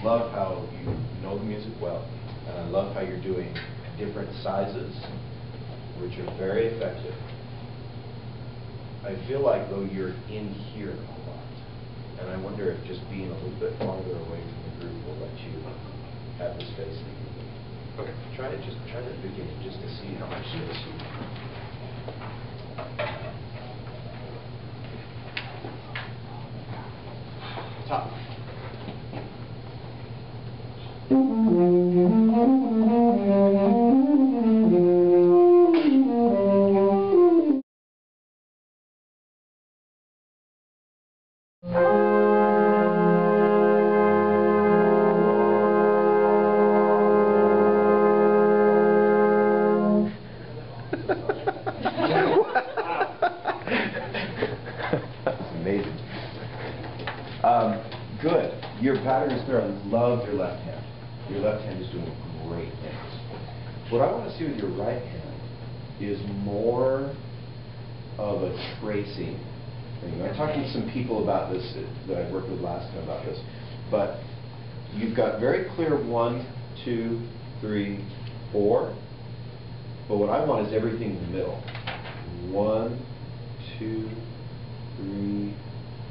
love how you know the music well, and I love how you're doing different sizes, which are very effective. I feel like, though, you're in here a lot, and I wonder if just being a little bit farther away from the group will let you have the space that you need. Okay. Try it at the beginning, just to see how much space you need. Top. Amazing. Good. Your pattern is clear. I love your left hand. Your left hand is doing great things. What I want to see with your right hand is more of a tracing thing. I talked to some people about this that I worked with last time about this, but you've got very clear 1, 2, 3, 4. But what I want is everything in the middle. 1, 2, 3,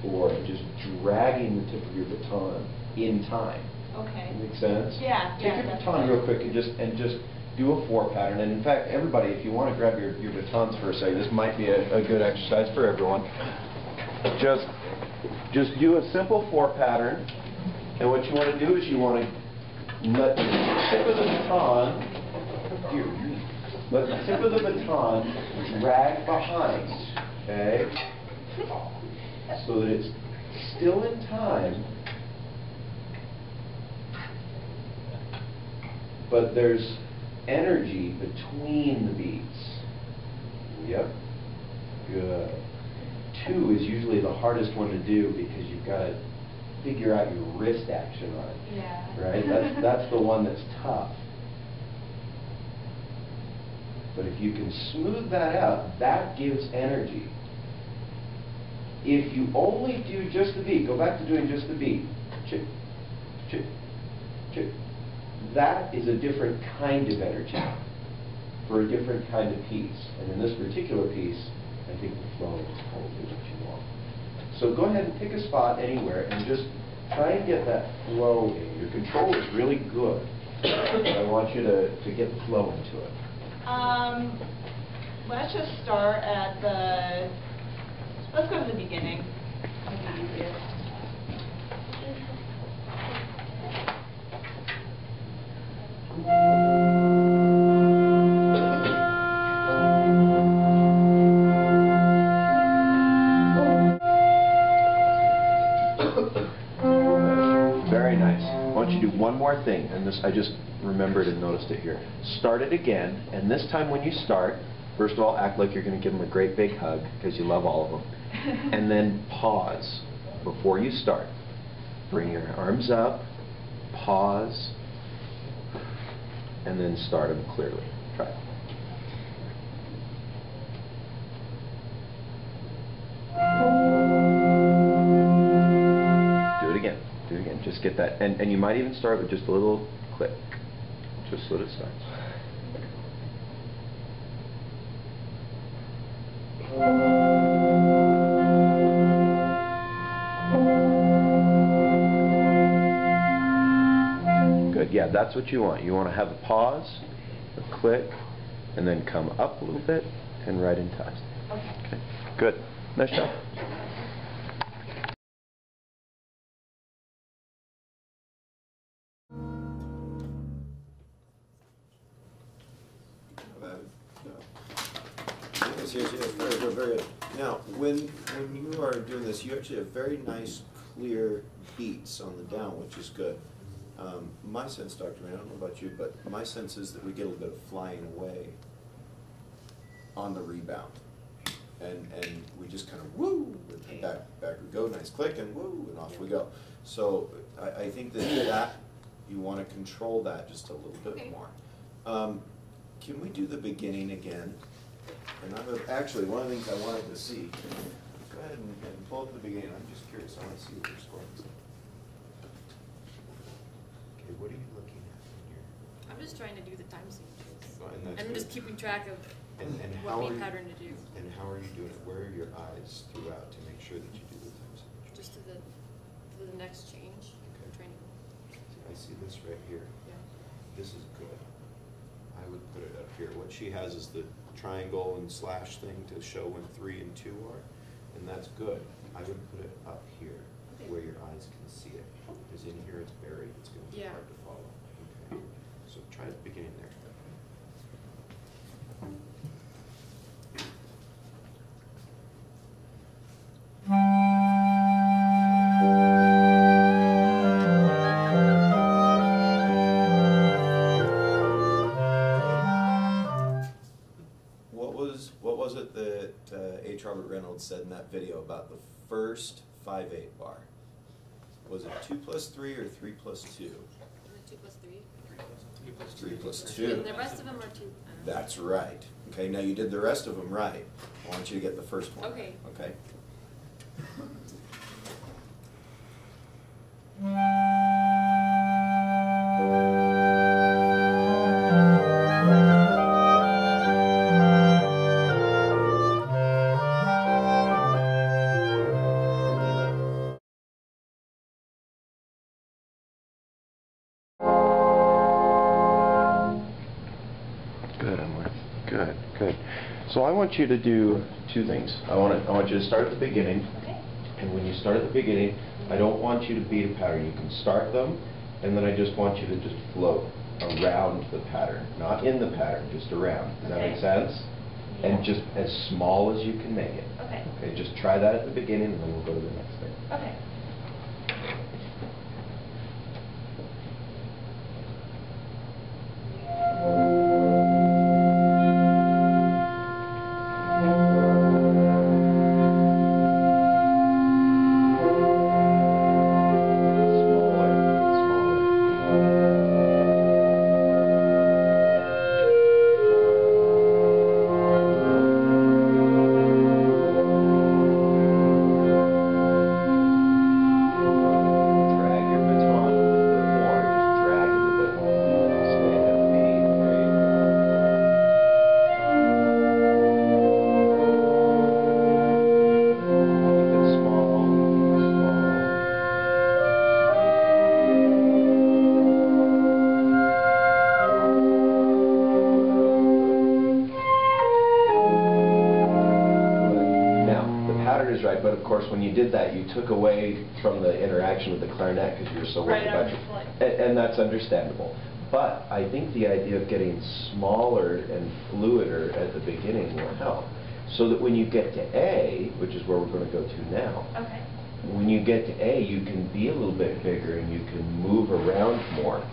4, and just dragging the tip of your baton in time. Okay. Make sense? Yeah. Take your baton real quick and just do a 4 pattern. And in fact, everybody, if you want to grab your batons for a second, this might be a good exercise for everyone. Just do a simple 4 pattern. And what you want to do is you want to let the tip of the baton, let the tip of the baton drag behind, okay? So that it's still in time, but there's energy between the beats. Yep. Good. 2 is usually the hardest one to do because you've got to figure out your wrist action on it. Yeah. Right? That's the one that's tough. But if you can smooth that out, that gives energy. If you only do just the beat, go back to doing just the beat. Chick, chick, chick. That is a different kind of energy for a different kind of piece. And in this particular piece, I think the flow is probably what you want. So go ahead and pick a spot anywhere and just try and get that flow in. Your control is really good, but I want you to get the flow into it. Let's just start at let's go to the beginning. That'll be easier. Very nice. I want you to do one more thing, and this I just remembered and noticed it here. Start it again, and this time when you start, first of all, act like you're going to give them a great big hug, because you love all of them. And then pause before you start. Bring your arms up, pause, and then start them clearly. Try it. Do it again. Do it again. Just get that. And you might even start with just a little click, just so that it starts. Good. Yeah, that's what you want. You want to have a pause, a click, and then come up a little bit and right in time. Okay. Good. Nice job. Yes, very good, very good. Now, when you are doing this, you actually have very nice, clear beats on the down, which is good. My sense, Dr. May, I don't know about you, but my sense is that we get a little bit of flying away on the rebound. And we just kind of woo, and back we go, nice click, and woo, and off we go. So I think that you want to control that just a little bit more. Can we do the beginning again? And actually, one of the things I wanted to see, go ahead and pull up the beginning. I'm just curious. I want to see what your score is. are you looking at when you're? I'm just trying to do the time signatures. Oh, and that's I'm good. just keeping track of And what how are beat you, pattern to do. and how are you doing it? Where are your eyes throughout to make sure that you do the time signature? Just to the next change. Okay. I'm trying to, See, I see this right here. yeah. This is good. I would put it up here. What she has is the triangle and slash thing to show when 3 and 2 are, and that's good. I would put it up here Okay. where your eyes can see it. Because in here it's buried, it's going to be Yeah. hard to follow. Okay. So try at the beginning there. What was it that H. Robert Reynolds said in that video about the first 5/8 bar? Was it 2 plus 3 or 3 plus 2? 2 plus 3. 3 plus 2. And the rest of them are 2. That's right. Okay, now you did the rest of them right. I want you to get the first one. Okay. Okay. Good, Emily. Good, good. So I want you to do two things. I want you to start at the beginning. Okay. And when you start at the beginning, I don't want you to beat a pattern. You can start them, and then I just want you to just float around the pattern. Not in the pattern, just around. Does that make sense? Yeah. And just as small as you can make it. Okay. Okay, just try that at the beginning, and then we'll go to the next thing. Okay. Drag your baton a little bit more. Just drag it a bit more. Stay at the beat. There you go. Keep it small. Now, the pattern is right, but of course, when you did that, you took away from the interaction with the clarinet because you were so worried Right, I about was your... like- And that's understandable. But I think the idea of getting smaller and fluider at the beginning will help. So that when you get to A, which is where we're going to go to now, Okay. when you get to A, you can be a little bit bigger and you can move around more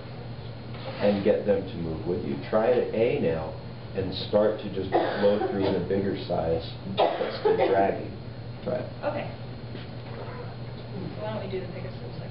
and get them to move with you. Try it at A now and start to just flow through in a bigger size, but still dragging. Try it. Okay. So why don't we do the biggest for a second?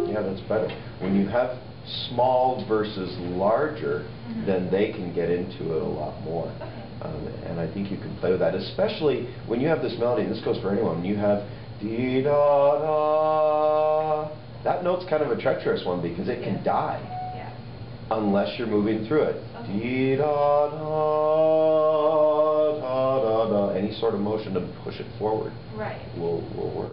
Yeah, that's better. When you have small versus larger, then they can get into it a lot more. And I think you can play with that, especially when you have this melody, and this goes for anyone, when you have dee-da-da. That note's kind of a treacherous one because it can die Yeah. unless you're moving through it. Okay. Dee-da-da-da-da-da. Any sort of motion to push it forward Right. will work.